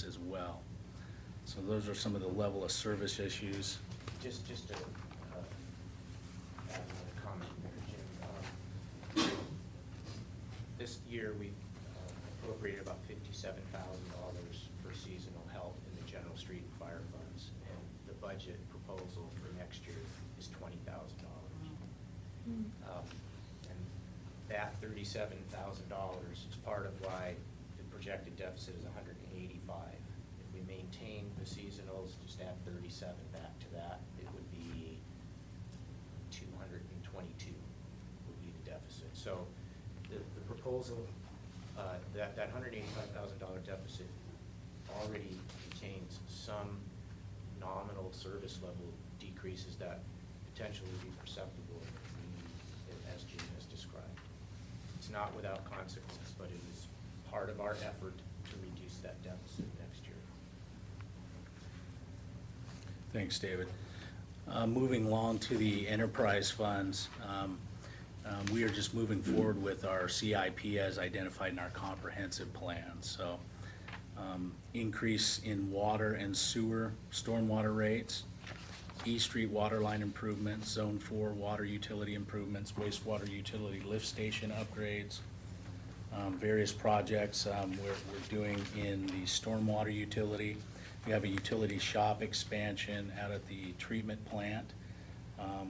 improvements as well. So those are some of the level of service issues. Just to add another comment there, Jim. This year, we appropriated about $57,000 for seasonal help in the general street and fire funds, and the budget proposal for next year is $20,000. And that $37,000 is part of why the projected deficit is 185. If we maintain the seasonals, just add 37 back to that, it would be 222 would be the deficit. So the proposal, that $185,000 deficit already contains some nominal service level decreases that potentially would be perceptible as Jim has described. It's not without consequence, but it is part of our effort to reduce that deficit next year. Thanks, David. Moving along to the enterprise funds, we are just moving forward with our CIP as identified in our comprehensive plan. So increase in water and sewer stormwater rates, East Street water line improvements, Zone 4 water utility improvements, wastewater utility lift station upgrades, various projects we're doing in the stormwater utility. We have a utility shop expansion out at the treatment plant.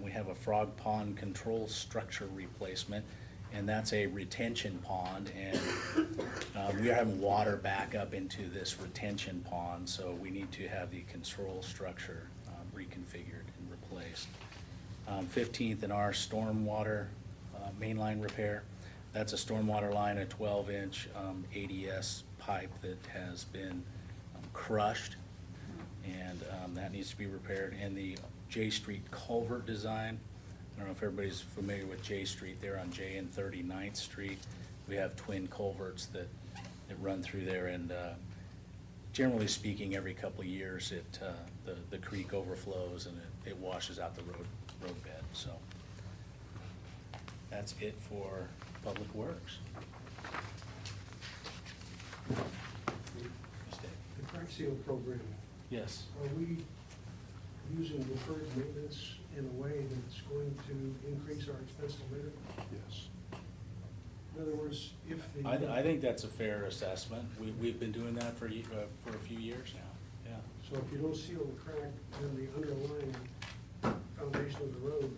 We have a frog pond control structure replacement, and that's a retention pond, and we are having water back up into this retention pond, so we need to have the control structure reconfigured and replaced. 15th in our stormwater mainline repair. That's a stormwater line, a 12-inch ADS pipe that has been crushed, and that needs to be repaired. And the J Street culvert design, I don't know if everybody's familiar with J Street. There on J and 39th Street. We have twin culverts that run through there, and generally speaking, every couple of years the creek overflows and it washes out the road bed. So that's it for Public Works. The crack seal program, Yes. are we using deferred maintenance in a way that's going to increase our expense later? Yes. In other words, if the... I think that's a fair assessment. We've been doing that for a few years now, yeah. So if you don't seal the crack, then the underlying foundation of the road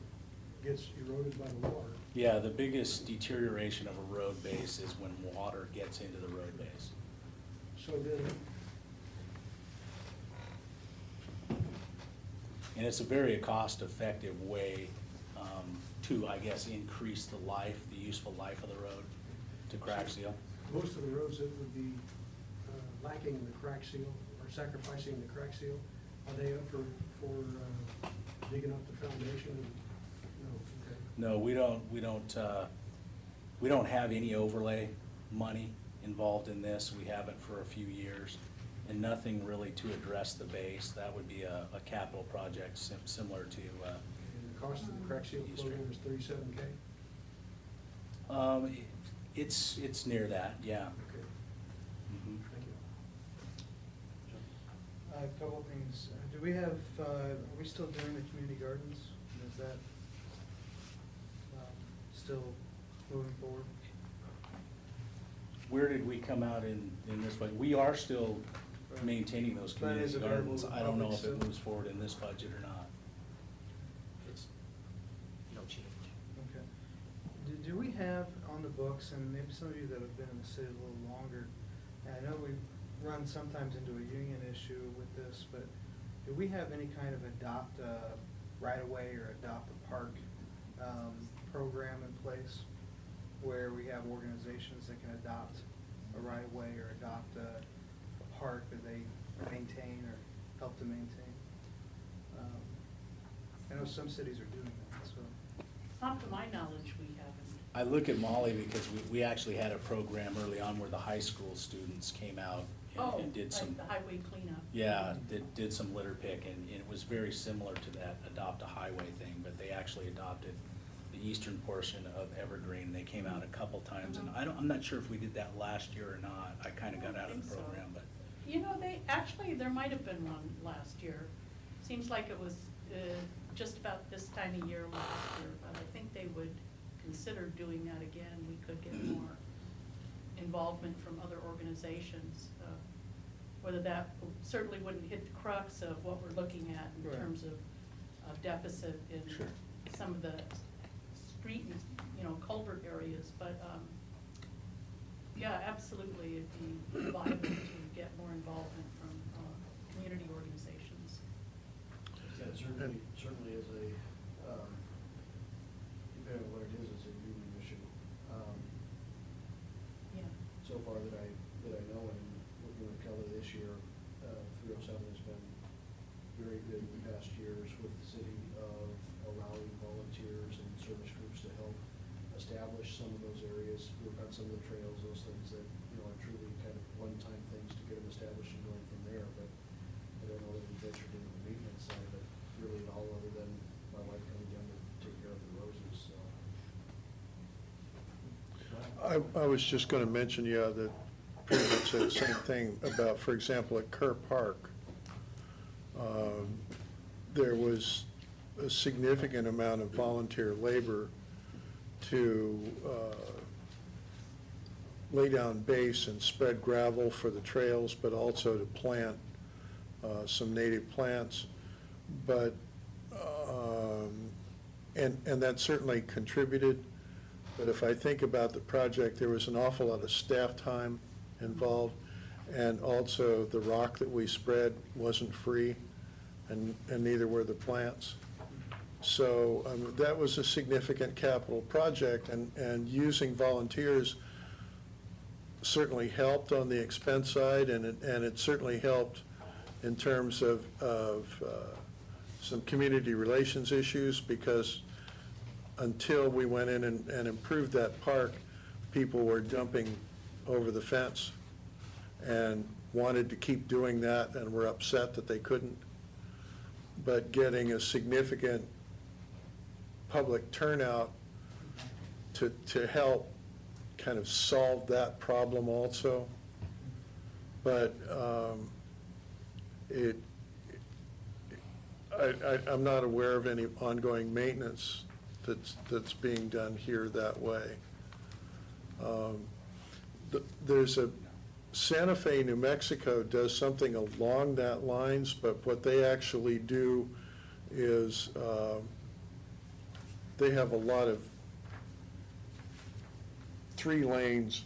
gets eroded by the water. Yeah, the biggest deterioration of a road base is when water gets into the road base. So then, And it's a very cost-effective way to, I guess, increase the useful life of the road to crack seal. most of the roads that would be lacking the crack seal or sacrificing the crack seal, are they up for digging up the foundation? No, okay. No, we don't have any overlay money involved in this. We haven't for a few years, and nothing really to address the base. That would be a capital project similar to. And the cost of the crack seal East program Street. is $37K? It's near that, yeah. Okay, Mhm. thank you. A couple of things. Do we have, are we still doing the community gardens? Is that still moving forward? Where did we come out in this budget? We are still maintaining those That is community available gardens. to I don't know public if it still? moves forward in this budget or not. It's no change. Okay. Do we have on the books, and maybe some of you that have been in the city a little longer, and I know we run sometimes into a union issue with this, but do we have any kind of adopt a right-of-way or adopt a park program in place where we have organizations that can adopt a right-of-way or adopt a park that they maintain or help to maintain? I know some cities are doing that, so. Not to my knowledge, we haven't. I look at Molly because we actually had a program early on where the high school students came out and did some. Like the highway cleanup. Yeah, did some litter pick, and it was very similar to that adopt a highway thing, but they actually adopted the eastern portion of Evergreen. They came out a couple times, and I'm not sure if we did that last year or not. I kind of got out of the program, but. You know, they actually, there might have been one last year. Seems like it was just about this time of year last year, but I think they would consider doing that again. We could get more involvement from other organizations. Whether that certainly wouldn't hit the crux of what we're looking at in Right. terms of deficit in Sure. some of the street and, culvert areas, but, yeah, absolutely, it'd be vital to get more involvement from community organizations. Yeah, certainly is a, depending on what it is, it's a union issue. Yeah. So far that I know, and working with Kelly this year, 307 has been very good in the past years with the city of allowing volunteers and service groups to help establish some of those areas, work on some of the trails, those things that, are truly kind of one-time things to get them established and going from there. But I don't know that we ventured into the maintenance side of it really at all, other than my wife coming down to take care of the roses, so. I was just going to mention, that pretty much the same thing about, for example, at Kerr Park. There was a significant amount of volunteer labor to lay down base and spread gravel for the trails, but also to plant some native plants. But, and that certainly contributed. But if I think about the project, there was an awful lot of staff time involved, and also the rock that we spread wasn't free, and neither were the plants. So that was a significant capital project, and using volunteers certainly helped on the expense side, and it certainly helped in terms of some community relations issues, because until we went in and improved that park, people were jumping over the fence and wanted to keep doing that and were upset that they couldn't. But getting a significant public turnout to help kind of solve that problem also. But I'm not aware of any ongoing maintenance that's being done here that way. There's Santa Fe, New Mexico does something along that lines, but what they actually do is they have a lot of 3 lanes,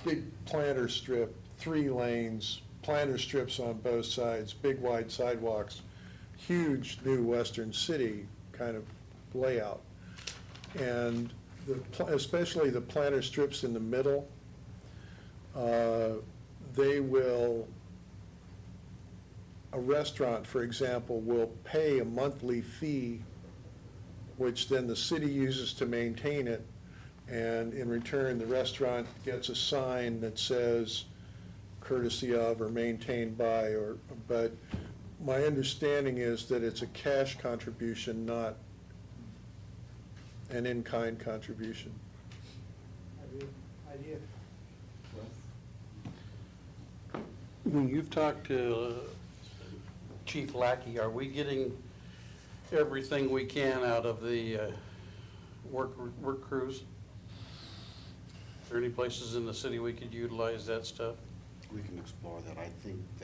big planter strip, 3 lanes, planter strips on both sides, big wide sidewalks, huge new Western city kind of layout. And especially the planter strips in the middle, they will, a restaurant, for example, will pay a monthly fee, which then the city uses to maintain it, and in return, the restaurant gets a sign that says courtesy of or maintained by, but my understanding is that it's a cash contribution, not an in-kind contribution. Idea. When you've talked to Chief Lackey, are we getting everything we can out of the work crews? Is there any places in the city we could utilize that stuff? We can explore that. I think that